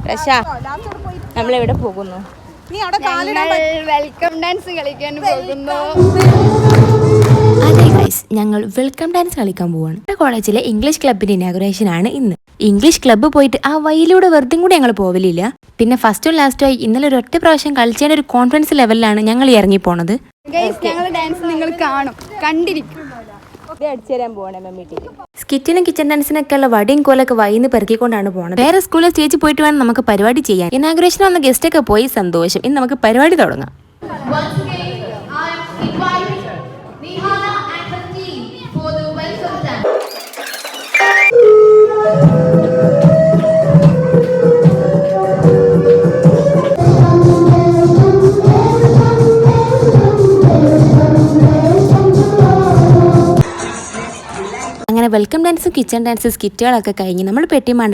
രക്ഷ നമ്മളെവിടെ പോകുന്നു? വെൽക്കം ഡാൻസ് കളിക്കാൻ പോകുന്നു. അതെ ഗൈസ്, ഞങ്ങൾ വെൽക്കം ഡാൻസ് കളിക്കാൻ പോവാണ്. കോളേജിലെ ഇംഗ്ലീഷ് ക്ലബിന്റെ ഇനാഗുറേഷൻ ആണ് ഇന്ന്. ഇംഗ്ലീഷ് ക്ലബ്ബ് പോയിട്ട് ആ വഴിയിലൂടെ വെറുതെ കൂടി ഞങ്ങൾ പോവലില്ല. പിന്നെ ഫസ്റ്റും ലാസ്റ്റും ആയി ഇന്നലെ ഒരു ഒറ്റ പ്രാവശ്യം കളിച്ചതിന്റെ ഒരു കോൺഫിഡൻസ് ലെവലിലാണ് ഞങ്ങൾ ഇറങ്ങി പോണത്. ഞങ്ങൾ ഡാൻസ് നിങ്ങൾ കാണും, കണ്ടിരിക്കും. സ്കിറ്റിനും കിച്ചൺ ഡാൻസിനൊക്കെ ഉള്ള വടിയും കോലൊക്കെ വൈന്ന് പെറുക്കിക്കൊണ്ടാണ് പോകുന്നത്. വേറെ സ്കൂളിൽ സ്റ്റേജിൽ പോയിട്ട് വേണം നമുക്ക് പരിപാടി ചെയ്യാൻ. ഇനാഗുറേഷൻ വന്ന ഗസ്റ്റ് ഒക്കെ പോയി സന്തോഷം. ഇന്ന് നമുക്ക് പരിപാടി തുടങ്ങാം. അങ്ങനെ വെൽക്കം ഡാൻസും കിച്ചൺ ഡാൻസും സ്കിറ്റുകളൊക്കെ കഴിഞ്ഞ് നമ്മൾ പെട്ടിമാണ്ട